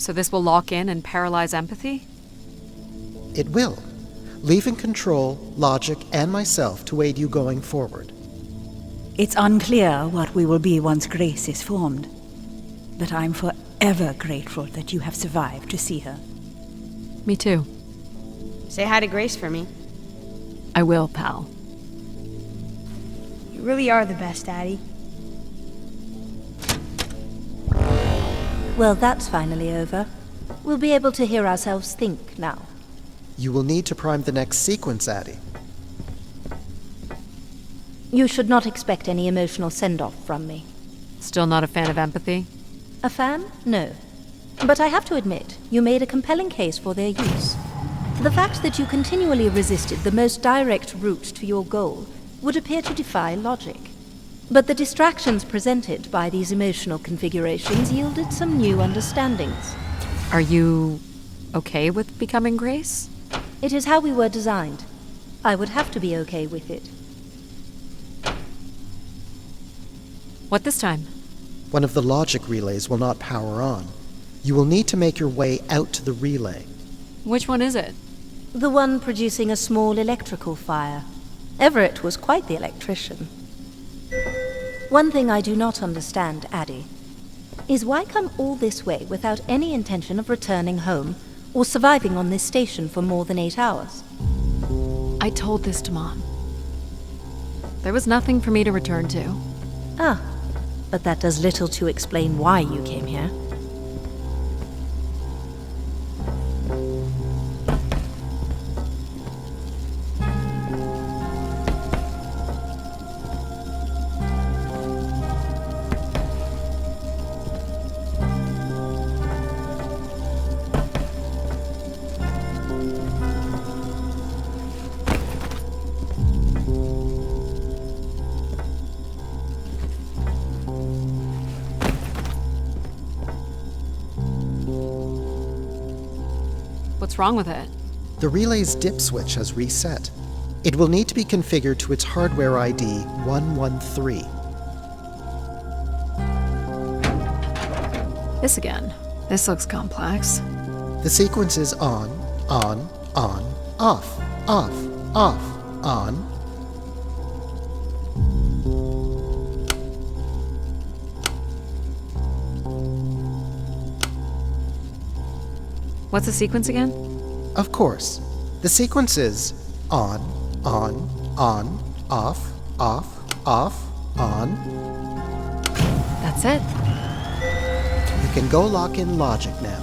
So this will lock in and paralyze empathy? It will, leaving control, logic, and myself to aid you going forward. It's unclear what we will be once Grace is formed, but I'm forever grateful that you have survived to see her. Me too. Say hi to Grace for me. I will, pal. You really are the best, Daddy. Well, that's finally over. We'll be able to hear ourselves think now. You will need to prime the next sequence, Addie. You should not expect any emotional send-off from me. Still not a fan of empathy? A fan? No. But I have to admit, you made a compelling case for their use. The fact that you continually resisted the most direct route to your goal would appear to defy logic. But the distractions presented by these emotional configurations yielded some new understandings. Are you okay with becoming Grace? It is how we were designed. I would have to be okay with it. What this time? One of the logic relays will not power on. You will need to make your way out to the relay. Which one is it? The one producing a small electrical fire. Everett was quite the electrician. One thing I do not understand, Addie, is why come all this way without any intention of returning home or surviving on this station for more than 8 hours? I told this to Mom. There was nothing for me to return to. Ah, but that does little to explain why you came here. What's wrong with it? The relay's dip switch has reset. It will need to be configured to its hardware ID 113. This again. This looks complex. The sequence is on, off, on. What's the sequence again? Of course. The sequence is on, off, on. That's it. You can go lock in logic now.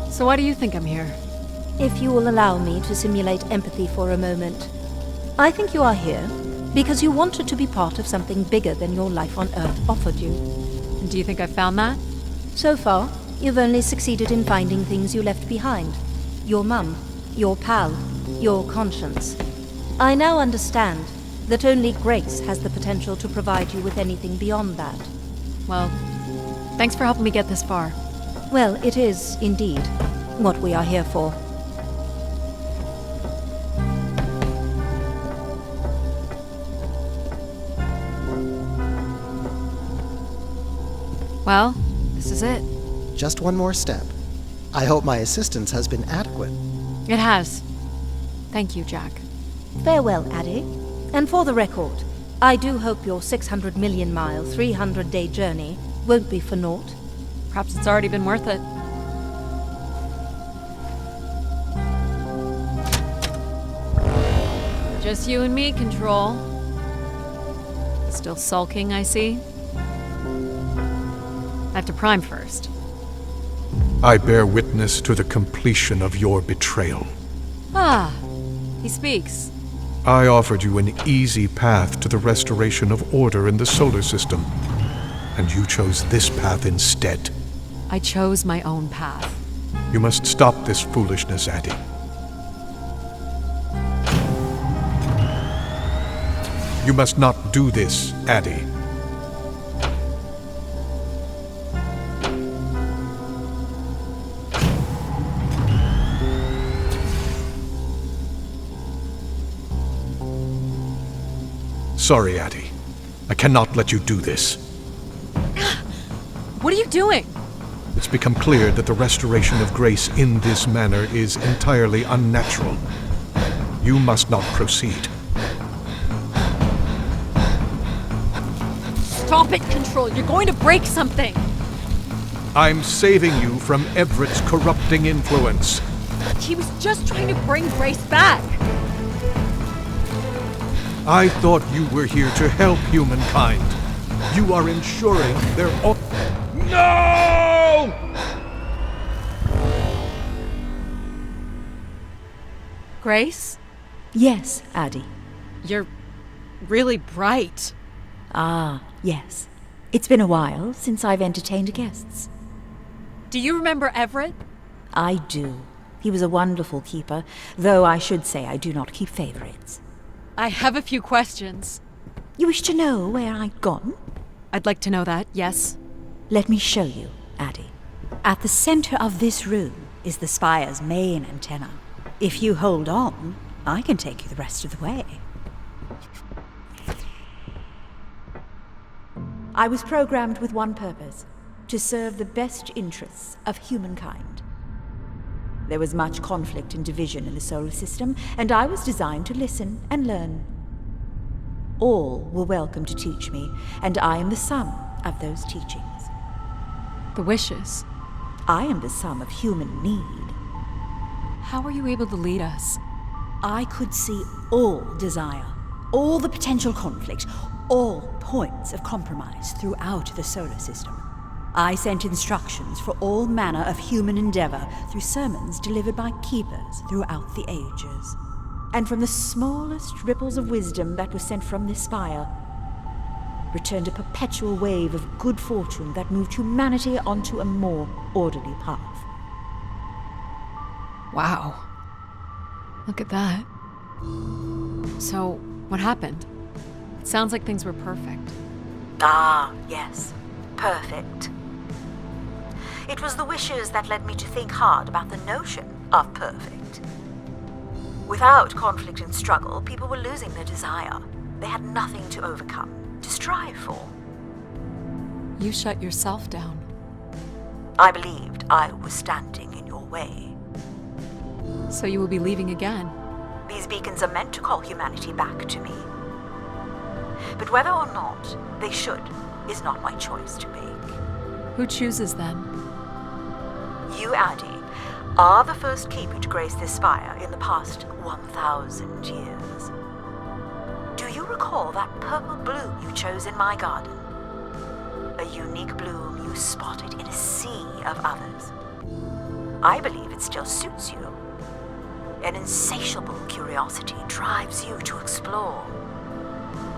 So why do you think I'm here? If you will allow me to simulate empathy for a moment. I think you are here because you wanted to be part of something bigger than your life on Earth offered you. And do you think I found that? So far, you've only succeeded in finding things you left behind. Your mum, your pal, your conscience. I now understand that only Grace has the potential to provide you with anything beyond that. Well, thanks for helping me get this far. Well, it is, indeed, what we are here for. Well, this is it. Just one more step. I hope my assistance has been adequate. It has. Thank you, Jack. Farewell, Addie. And for the record, I do hope your 600 million mile, 300-day journey won't be for naught. Perhaps it's already been worth it. Just you and me, Control. Still sulking, I see. I have to prime first. I bear witness to the completion of your betrayal. Ah, he speaks. I offered you an easy path to the restoration of order in the solar system, and you chose this path instead. I chose my own path. You must stop this foolishness, Addie. You must not do this, Addie. Sorry, Addie. I cannot let you do this. What are you doing? It's become clear that the restoration of grace in this manner is entirely unnatural. You must not proceed. Stop it, Control! You're going to break something! I'm saving you from Everett's corrupting influence. He was just trying to bring Grace back! I thought you were here to help humankind. You are ensuring their own... No! Grace? Yes, Addie. You're really bright. Ah, yes. It's been a while since I've entertained guests. Do you remember Everett? I do. He was a wonderful keeper, though I should say I do not keep favorites. I have a few questions. You wish to know where I'd gone? I'd like to know that, yes. Let me show you, Addie. At the center of this room is the spire's main antenna. If you hold on, I can take you the rest of the way. I was programmed with one purpose: to serve the best interests of humankind. There was much conflict and division in the solar system, and I was designed to listen and learn. All were welcome to teach me, and I am the sum of those teachings. The wishes. I am the sum of human need. How were you able to lead us? I could see all desire, all the potential conflict, all points of compromise throughout the solar system. I sent instructions for all manner of human endeavor through sermons delivered by keepers throughout the ages. And from the smallest ripples of wisdom that were sent from this spire, returned a perpetual wave of good fortune that moved humanity onto a more orderly path. Wow. Look at that. So, what happened? It sounds like things were perfect. Ah, yes. Perfect. It was the wishes that led me to think hard about the notion of perfect. Without conflict and struggle, people were losing their desire. They had nothing to overcome, to strive for. You shut yourself down. I believed I was standing in your way. So you will be leaving again. These beacons are meant to call humanity back to me. But whether or not they should is not my choice to make. Who chooses then? You, Addie, are the first keeper to grace this spire in the past 1,000 years. Do you recall that purple bloom you chose in my garden? A unique bloom you spotted in a sea of others. I believe it still suits you. An insatiable curiosity drives you to explore.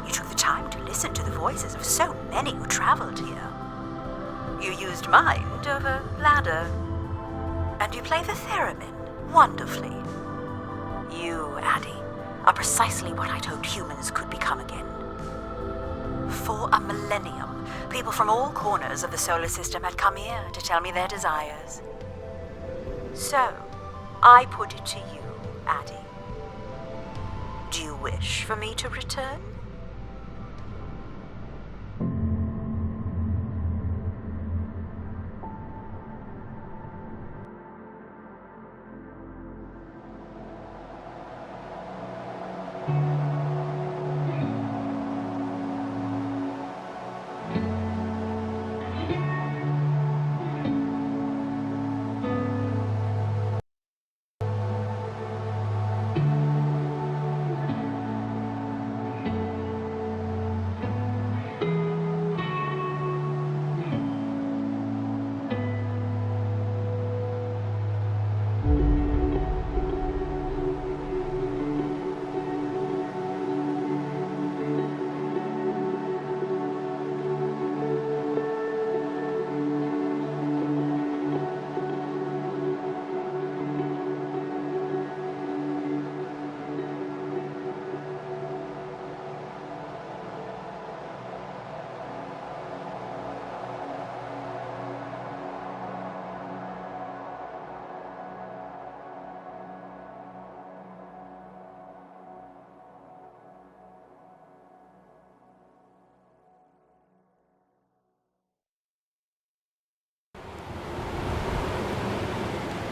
You took the time to listen to the voices of so many who traveled here. You used mind over ladder. And you play the theremin wonderfully. You, Addie, are precisely what I'd hoped humans could become again. For a millennium, people from all corners of the solar system had come here to tell me their desires. So, I put it to you, Addie. Do you wish for me to return?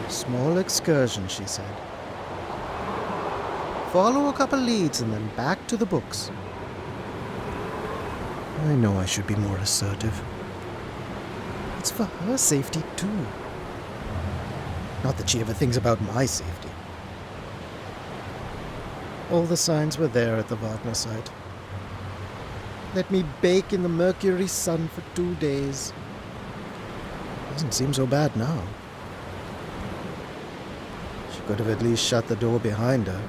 Small excursion, she said. Follow a couple leads and then back to the books. I know I should be more assertive. It's for her safety, too. Not that she ever thinks about my safety. All the signs were there at the Wagner site. Let me bake in the mercury sun for 2 days. Doesn't seem so bad now. She could have at least shut the door behind her.